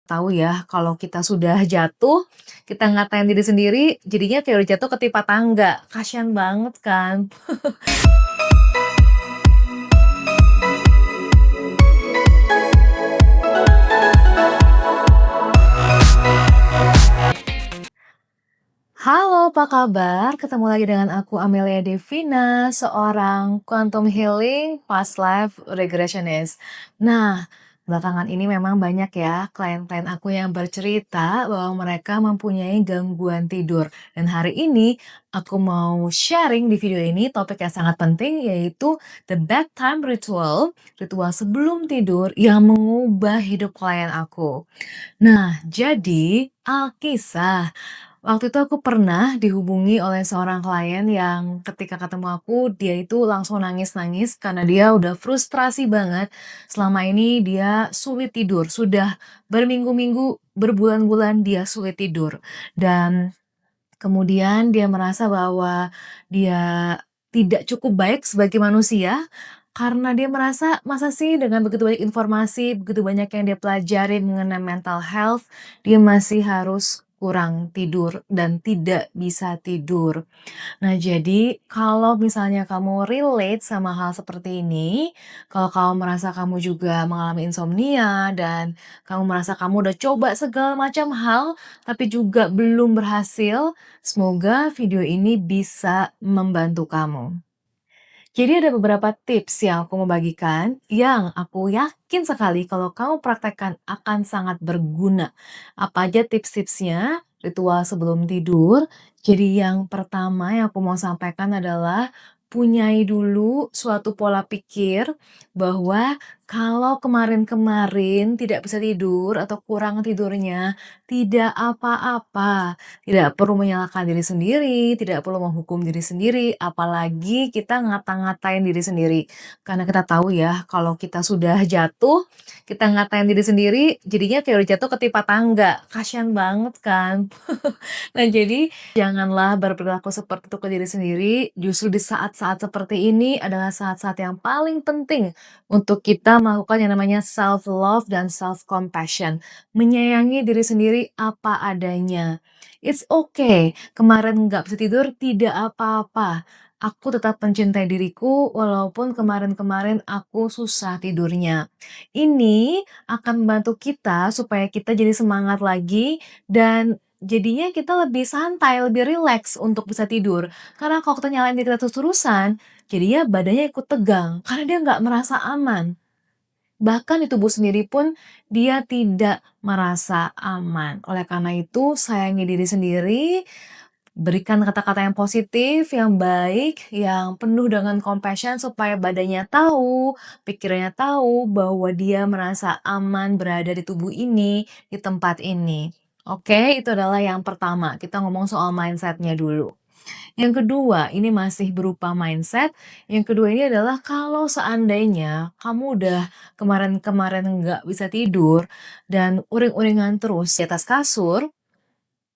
Tahu ya, kalau kita sudah jatuh, kita ngatain diri sendiri, jadinya kayak udah jatuh ketimpa tangga. Kasian banget kan. Halo, apa kabar? Ketemu lagi dengan aku Amelia Devina, seorang quantum healing past life regressionist. Nah, belakangan ini memang banyak ya klien-klien aku yang bercerita bahwa mereka mempunyai gangguan tidur. Dan hari ini aku mau sharing di video ini topik yang sangat penting, yaitu the bedtime ritual, ritual sebelum tidur yang mengubah hidup klien aku. Nah, jadi alkisah, waktu itu aku pernah dihubungi oleh seorang klien yang ketika ketemu aku, dia itu langsung nangis-nangis karena dia udah frustrasi banget. Selama ini dia sulit tidur, sudah berminggu-minggu, berbulan-bulan dia sulit tidur. Dan kemudian dia merasa bahwa dia tidak cukup baik sebagai manusia, karena dia merasa, masa sih dengan begitu banyak informasi, begitu banyak yang dia pelajari mengenai mental health, dia masih harus kurang tidur dan tidak bisa tidur. Nah, jadi kalau misalnya kamu relate sama hal seperti ini, kalau kamu merasa kamu juga mengalami insomnia dan kamu merasa kamu udah coba segala macam hal, tapi juga belum berhasil, semoga video ini bisa membantu kamu. Jadi ada beberapa tips yang aku mau bagikan yang aku yakin sekali kalau kamu praktekkan akan sangat berguna. Apa aja tips-tipsnya? Ritual sebelum tidur. Jadi yang pertama yang aku mau sampaikan adalah punyai dulu suatu pola pikir bahwa kalau kemarin-kemarin tidak bisa tidur atau kurang tidurnya, tidak apa-apa. Tidak perlu menyalahkan diri sendiri, tidak perlu menghukum diri sendiri, apalagi kita ngata-ngatain diri sendiri. Karena kita tahu ya, kalau kita sudah jatuh, kita ngatain diri sendiri, jadinya kayak udah jatuh ketimpa tangga. Kasian banget kan. Nah, jadi janganlah berperilaku seperti itu ke diri sendiri. Justru di saat-saat seperti ini adalah saat-saat yang paling penting untuk kita melakukan yang namanya self love dan self compassion. Menyayangi diri sendiri apa adanya. It's okay, kemarin nggak bisa tidur tidak apa-apa. Aku tetap mencintai diriku walaupun kemarin-kemarin aku susah tidurnya. Ini akan membantu kita supaya kita jadi semangat lagi dan jadinya kita lebih santai, lebih rileks untuk bisa tidur. Karena kalau kita nyalain diri kita terus-terusan, jadinya badannya ikut tegang karena dia nggak merasa aman. Bahkan di tubuh sendiri pun dia tidak merasa aman. Oleh karena itu, sayangi diri sendiri, berikan kata-kata yang positif, yang baik, yang penuh dengan compassion supaya badannya tahu, pikirannya tahu bahwa dia merasa aman berada di tubuh ini, di tempat ini. Oke, itu adalah yang pertama. Kita ngomong soal mindsetnya dulu. Yang kedua, ini masih berupa mindset. Yang kedua ini adalah kalau seandainya kamu udah kemarin-kemarin nggak bisa tidur dan uring-uringan terus di atas kasur,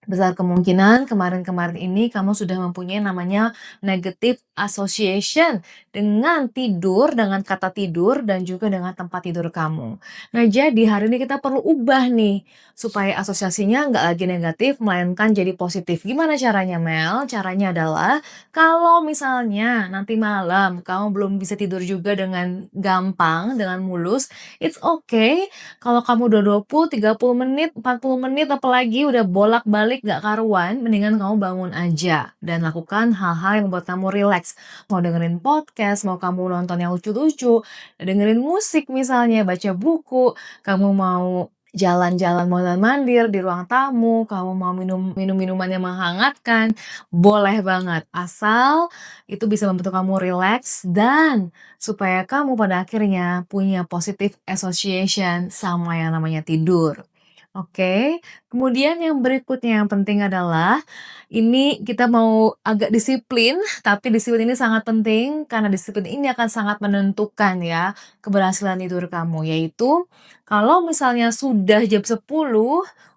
besar kemungkinan kemarin-kemarin ini kamu sudah mempunyai namanya negative association dengan tidur, dengan kata tidur, dan juga dengan tempat tidur kamu. Nah, jadi hari ini kita perlu ubah nih, supaya asosiasinya nggak lagi negatif, melainkan jadi positif. Gimana caranya, Mel? Caranya adalah, kalau misalnya nanti malam kamu belum bisa tidur juga dengan gampang, dengan mulus, it's okay kalau kamu udah 20, 30 menit, 40 menit, apalagi udah bolak-balik gak karuan, mendingan kamu bangun aja dan lakukan hal-hal yang membuat kamu rileks. Mau dengerin podcast, mau kamu nonton yang lucu-lucu, dengerin musik misalnya, baca buku, kamu mau jalan-jalan mondar-mandir di ruang tamu, kamu mau minum minuman yang menghangatkan, boleh banget. Asal itu bisa membantu kamu rileks dan supaya kamu pada akhirnya punya positive association sama yang namanya tidur. Oke, kemudian yang berikutnya yang penting adalah, ini kita mau agak disiplin, tapi disiplin ini sangat penting karena disiplin ini akan sangat menentukan ya keberhasilan tidur kamu, yaitu kalau misalnya sudah jam 10,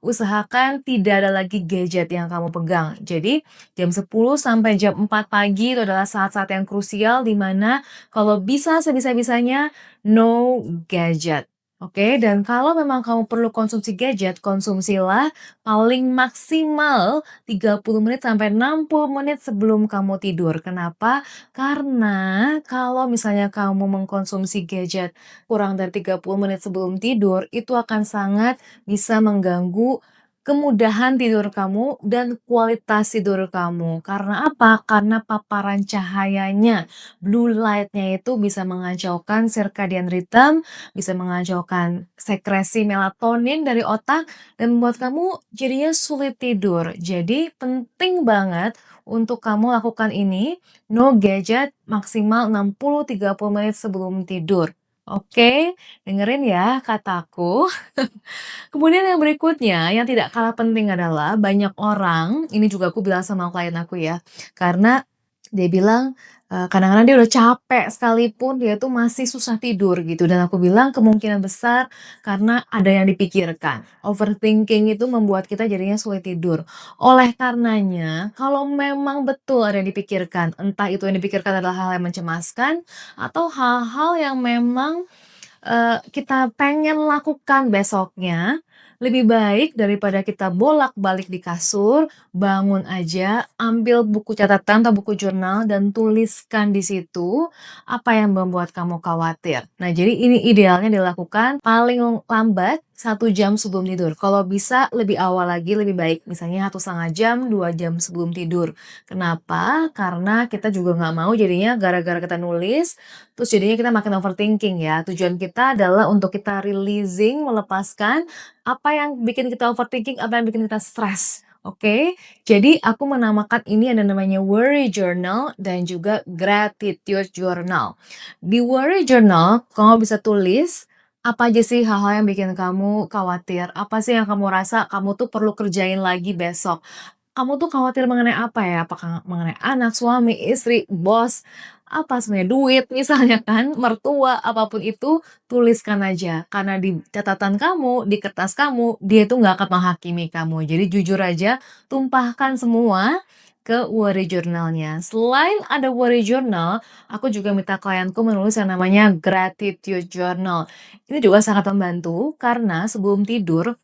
usahakan tidak ada lagi gadget yang kamu pegang. Jadi jam 10 sampai jam 4 pagi itu adalah saat-saat yang krusial di mana kalau bisa sebisa-bisanya no gadget. Oke, dan kalau memang kamu perlu konsumsi gadget, konsumsilah paling maksimal 30 menit sampai 60 menit sebelum kamu tidur. Kenapa? Karena kalau misalnya kamu mengkonsumsi gadget kurang dari 30 menit sebelum tidur, itu akan sangat bisa mengganggu kemudahan tidur kamu dan kualitas tidur kamu. Karena apa? Karena paparan cahayanya, blue light-nya itu bisa mengacaukan circadian rhythm, bisa mengacaukan sekresi melatonin dari otak dan membuat kamu jadinya sulit tidur. Jadi penting banget untuk kamu lakukan ini, no gadget maksimal 60-30 menit sebelum tidur. Oke, dengerin ya kataku. Kemudian yang berikutnya, yang tidak kalah penting adalah banyak orang, ini juga aku bilang sama klien aku ya, karena dia bilang, kadang-kadang dia udah capek sekalipun dia tuh masih susah tidur gitu dan aku bilang kemungkinan besar karena ada yang dipikirkan. Overthinking itu membuat kita jadinya sulit tidur. Oleh karenanya, kalau memang betul ada yang dipikirkan, entah itu yang dipikirkan adalah hal yang mencemaskan atau hal-hal yang memang kita pengen lakukan besoknya, lebih baik daripada kita bolak-balik di kasur, bangun aja, ambil buku catatan atau buku jurnal dan tuliskan di situ apa yang membuat kamu khawatir. Nah, jadi ini idealnya dilakukan paling lambat 1 jam sebelum tidur. Kalau bisa lebih awal lagi lebih baik, misalnya 1,5 jam, 2 jam sebelum tidur. Kenapa? Karena kita juga nggak mau jadinya gara-gara kita nulis, terus jadinya kita makin overthinking ya. Tujuan kita adalah untuk kita releasing, melepaskan apa yang bikin kita overthinking, apa yang bikin kita stres. Oke, jadi aku menamakan ini ada namanya worry journal dan juga gratitude journal. Di worry journal, kamu bisa tulis apa aja sih hal-hal yang bikin kamu khawatir, apa sih yang kamu rasa kamu tuh perlu kerjain lagi besok. Kamu tuh khawatir mengenai apa ya? Apakah mengenai anak, suami, istri, bos, apa sebenarnya, duit misalnya kan, mertua, apapun itu, tuliskan aja. Karena di catatan kamu, di kertas kamu, dia itu nggak akan menghakimi kamu. Jadi jujur aja, tumpahkan semua ke worry journal-nya. Selain ada worry journal, aku juga minta klienku menulis yang namanya gratitude journal. Ini juga sangat membantu karena sebelum tidur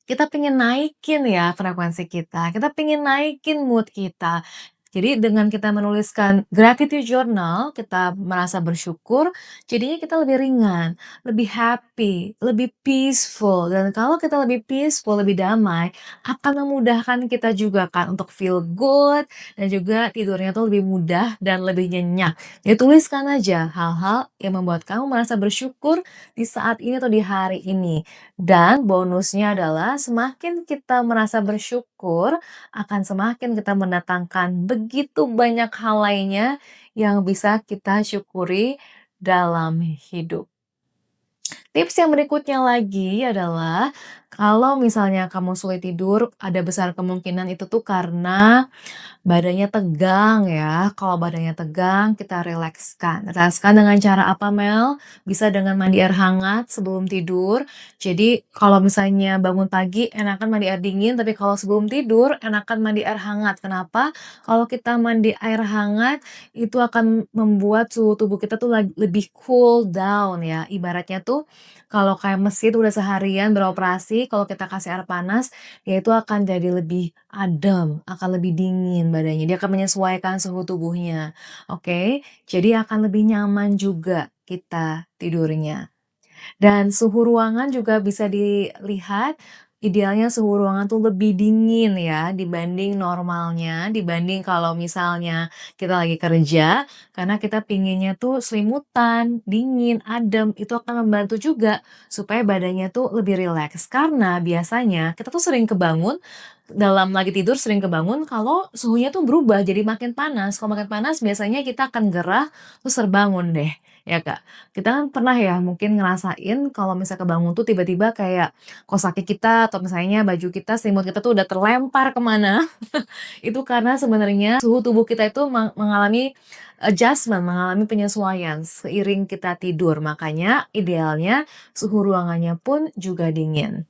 kita pengen naikin ya frekuensi kita pengen naikin mood kita. Jadi dengan kita menuliskan gratitude journal, kita merasa bersyukur, jadinya kita lebih ringan, lebih happy, lebih peaceful. Dan kalau kita lebih peaceful, lebih damai, akan memudahkan kita juga kan untuk feel good dan juga tidurnya tuh lebih mudah dan lebih nyenyak. Ya tuliskan aja hal-hal yang membuat kamu merasa bersyukur di saat ini atau di hari ini. Dan bonusnya adalah semakin kita merasa bersyukur, akan semakin kita mendatangkan begitu banyak hal lainnya yang bisa kita syukuri dalam hidup. Tips yang berikutnya lagi adalah kalau misalnya kamu sulit tidur, ada besar kemungkinan itu tuh karena badannya tegang ya, kalau badannya tegang kita rilekskan. Rilekskan dengan cara apa Mel? Bisa dengan mandi air hangat sebelum tidur. Jadi kalau misalnya bangun pagi enakan mandi air dingin, tapi kalau sebelum tidur enakan mandi air hangat. Kenapa? Kalau kita mandi air hangat itu akan membuat suhu tubuh kita tuh lebih cool down ya. Ibaratnya tuh kalau kayak mesin udah seharian beroperasi, kalau kita kasih air panas, ya itu akan jadi lebih adem, akan lebih dingin badannya, dia akan menyesuaikan suhu tubuhnya, oke? Jadi akan lebih nyaman juga kita tidurnya. Dan suhu ruangan juga bisa dilihat, idealnya suhu ruangan tuh lebih dingin ya dibanding normalnya, dibanding kalau misalnya kita lagi kerja, karena kita pinginnya tuh selimutan, dingin, adem, itu akan membantu juga supaya badannya tuh lebih rileks. Karena biasanya kita tuh sering kebangun, dalam lagi tidur sering kebangun kalau suhunya tuh berubah jadi makin panas, kalau makin panas biasanya kita akan gerah, terus terbangun deh, ya Kak. Kita kan pernah ya mungkin ngerasain kalau misalnya kebangun tuh tiba-tiba kayak kaos kaki kita atau misalnya baju kita, selimut kita tuh udah terlempar kemana. Itu karena sebenarnya suhu tubuh kita itu mengalami adjustment, mengalami penyesuaian seiring kita tidur. Makanya idealnya suhu ruangannya pun juga dingin.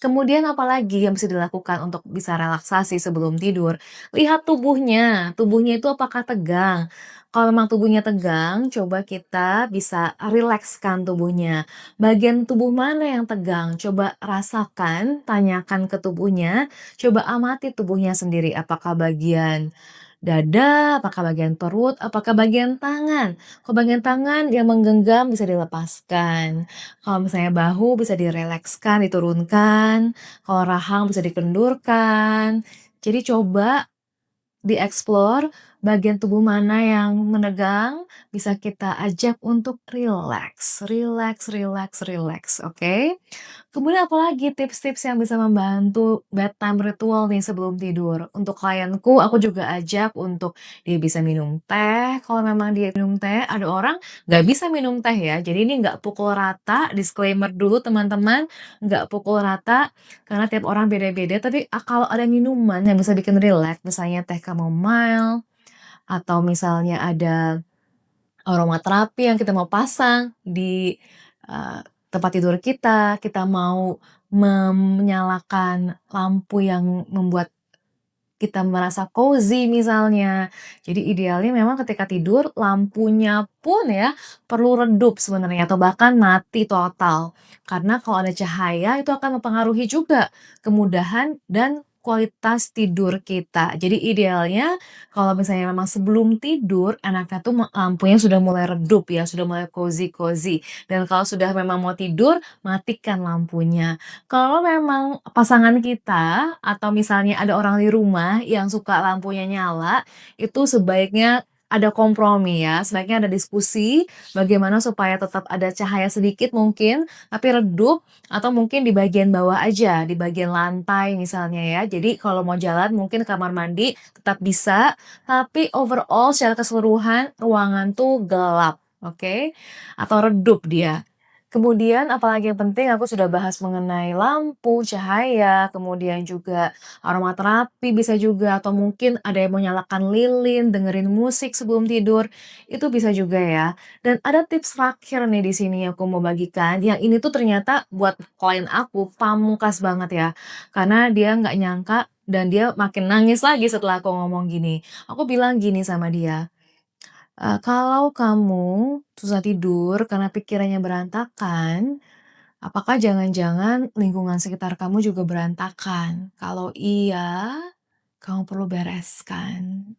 Kemudian apalagi yang bisa dilakukan untuk bisa relaksasi sebelum tidur? Lihat tubuhnya itu apakah tegang? Kalau memang tubuhnya tegang, coba kita bisa rilekskan tubuhnya. Bagian tubuh mana yang tegang? Coba rasakan, tanyakan ke tubuhnya, coba amati tubuhnya sendiri. Apakah bagian dada, apakah bagian perut, apakah bagian tangan? Kalau bagian tangan yang menggenggam bisa dilepaskan. Kalau misalnya bahu bisa diриlekskan, diturunkan. Kalau rahang bisa dikendurkan. Jadi coba dieksplor bagian tubuh mana yang menegang, bisa kita ajak untuk rileks, rileks, rileks, rileks, oke? Kemudian apalagi tips-tips yang bisa membantu bedtime ritual nih sebelum tidur? Untuk klienku, aku juga ajak untuk dia bisa minum teh, kalau memang dia minum teh, ada orang nggak bisa minum teh ya, jadi ini nggak pukul rata, disclaimer dulu teman-teman, nggak pukul rata, karena tiap orang beda-beda, tapi kalau ada minuman yang bisa bikin rileks, misalnya teh chamomile, atau misalnya ada aromaterapi yang kita mau pasang di, tempat tidur kita, kita mau menyalakan lampu yang membuat kita merasa cozy misalnya. Jadi idealnya memang ketika tidur lampunya pun ya perlu redup sebenarnya atau bahkan mati total. Karena kalau ada cahaya itu akan mempengaruhi juga kemudahan dan kualitas tidur kita. Jadi idealnya kalau misalnya memang sebelum tidur enaknya tuh lampunya sudah mulai redup ya, sudah mulai cozy-cozy. Dan kalau sudah memang mau tidur, matikan lampunya. Kalau memang pasangan kita atau misalnya ada orang di rumah yang suka lampunya nyala, itu sebaiknya ada kompromi ya, sebaiknya ada diskusi bagaimana supaya tetap ada cahaya sedikit mungkin, tapi redup atau mungkin di bagian bawah aja, di bagian lantai misalnya ya. Jadi kalau mau jalan mungkin kamar mandi tetap bisa, tapi overall secara keseluruhan ruangan tuh gelap, oke? Atau redup dia. Kemudian apalagi yang penting aku sudah bahas mengenai lampu, cahaya, kemudian juga aromaterapi bisa juga, atau mungkin ada yang mau nyalakan lilin, dengerin musik sebelum tidur, itu bisa juga ya. Dan ada tips terakhir nih di sini yang aku mau bagikan, yang ini tuh ternyata buat klien aku pamungkas banget ya. Karena dia nggak nyangka dan dia makin nangis lagi setelah aku ngomong gini. Aku bilang gini sama dia, "Kalau kamu susah tidur karena pikirannya berantakan, apakah jangan-jangan lingkungan sekitar kamu juga berantakan? Kalau iya, kamu perlu bereskan."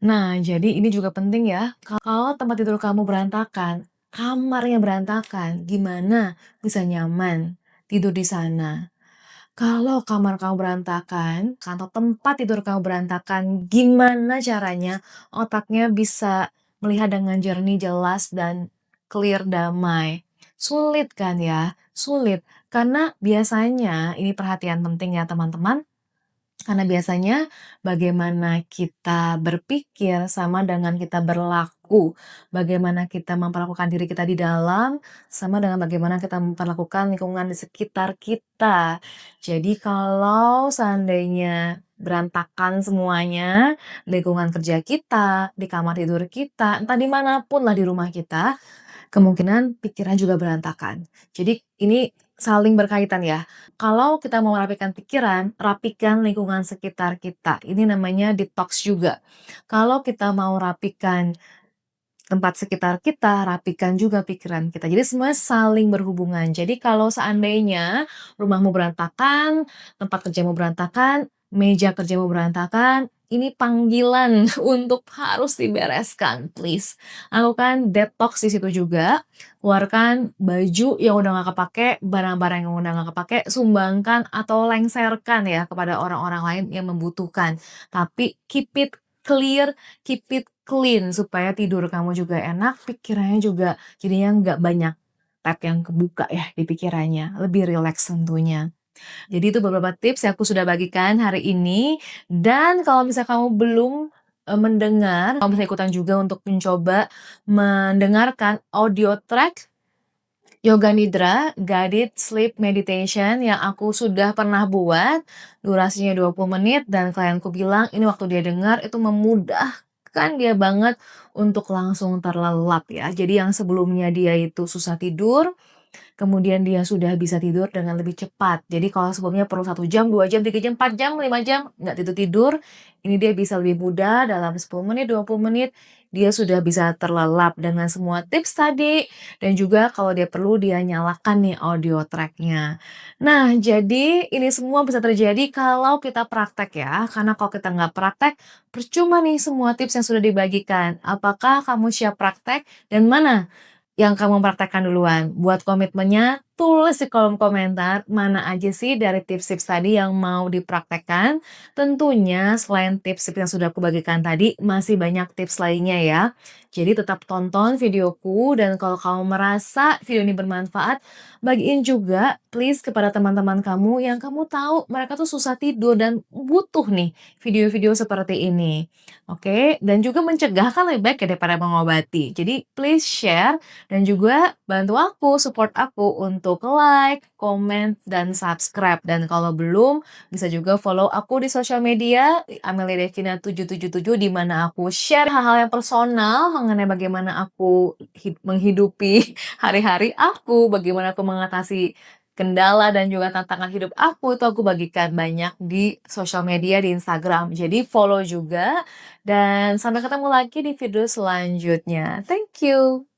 Nah, jadi ini juga penting ya, kalau tempat tidur kamu berantakan, kamarnya berantakan, gimana bisa nyaman tidur di sana? Kalau kamar kamu berantakan, atau tempat tidur kamu berantakan, gimana caranya otaknya bisa melihat dengan jernih, jelas, dan clear, damai? Sulit kan ya? Sulit. Karena biasanya, ini perhatian penting ya teman-teman, karena biasanya bagaimana kita berpikir sama dengan kita berlaku. Bagaimana kita memperlakukan diri kita di dalam, sama dengan bagaimana kita memperlakukan lingkungan di sekitar kita. Jadi kalau seandainya berantakan semuanya, lingkungan kerja kita, di kamar tidur kita, entah dimanapun lah di rumah kita, kemungkinan pikiran juga berantakan. Jadi ini saling berkaitan ya. Kalau kita mau merapikan pikiran, rapikan lingkungan sekitar kita. Ini namanya detox juga. Kalau kita mau rapikan tempat sekitar kita, rapikan juga pikiran kita. Jadi semuanya saling berhubungan. Jadi kalau seandainya rumahmu berantakan, tempat kerjamu berantakan, meja kerjamu berantakan, ini panggilan untuk harus dibereskan, please. Lakukan detox di situ juga. Keluarkan baju yang udah nggak kepake, barang-barang yang udah nggak kepake, sumbangkan atau lengserkan ya kepada orang-orang lain yang membutuhkan. Tapi keep it clear, keep it clean supaya tidur kamu juga enak, pikirannya juga jadinya nggak banyak tab yang kebuka ya di pikirannya, lebih rileks tentunya. Jadi itu beberapa tips yang aku sudah bagikan hari ini, dan kalau misalnya kamu belum, mendengar, kamu bisa ikutan juga untuk mencoba mendengarkan audio track Yoga Nidra Guided Sleep Meditation yang aku sudah pernah buat, durasinya 20 menit dan klienku bilang ini waktu dia dengar itu memudahkan dia banget untuk langsung terlelap ya. Jadi yang sebelumnya dia itu susah tidur, kemudian dia sudah bisa tidur dengan lebih cepat. Jadi kalau sebelumnya perlu 1 jam, 2 jam, 3 jam, 4 jam, 5 jam nggak tidur-tidur, ini dia bisa lebih mudah dalam 10 menit, 20 menit, dia sudah bisa terlelap dengan semua tips tadi dan juga kalau dia perlu dia nyalakan nih audio track-nya. Nah, jadi ini semua bisa terjadi kalau kita praktek ya, karena kalau kita nggak praktek, percuma nih semua tips yang sudah dibagikan. Apakah kamu siap praktek dan mana yang kamu praktekkan duluan? Buat komitmennya, tulis di kolom komentar mana aja sih dari tips-tips tadi yang mau dipraktekkan. Tentunya selain tips-tips yang sudah aku bagikan tadi, masih banyak tips lainnya ya. Jadi tetap tonton videoku dan kalau kamu merasa video ini bermanfaat, bagiin juga please kepada teman-teman kamu yang kamu tahu mereka tuh susah tidur dan butuh nih video-video seperti ini. Oke, dan juga mencegah kan lebih baik ya daripada mengobati. Jadi please share dan juga bantu aku, support aku untuk like, komen, dan subscribe. Dan kalau belum, bisa juga follow aku di sosial media, Amelia Devina 777 di mana aku share hal-hal yang personal mengenai bagaimana aku menghidupi hari-hari aku, bagaimana aku mengatasi kendala dan juga tantangan hidup aku, itu aku bagikan banyak di sosial media, di Instagram. Jadi follow juga, dan sampai ketemu lagi di video selanjutnya. Thank you.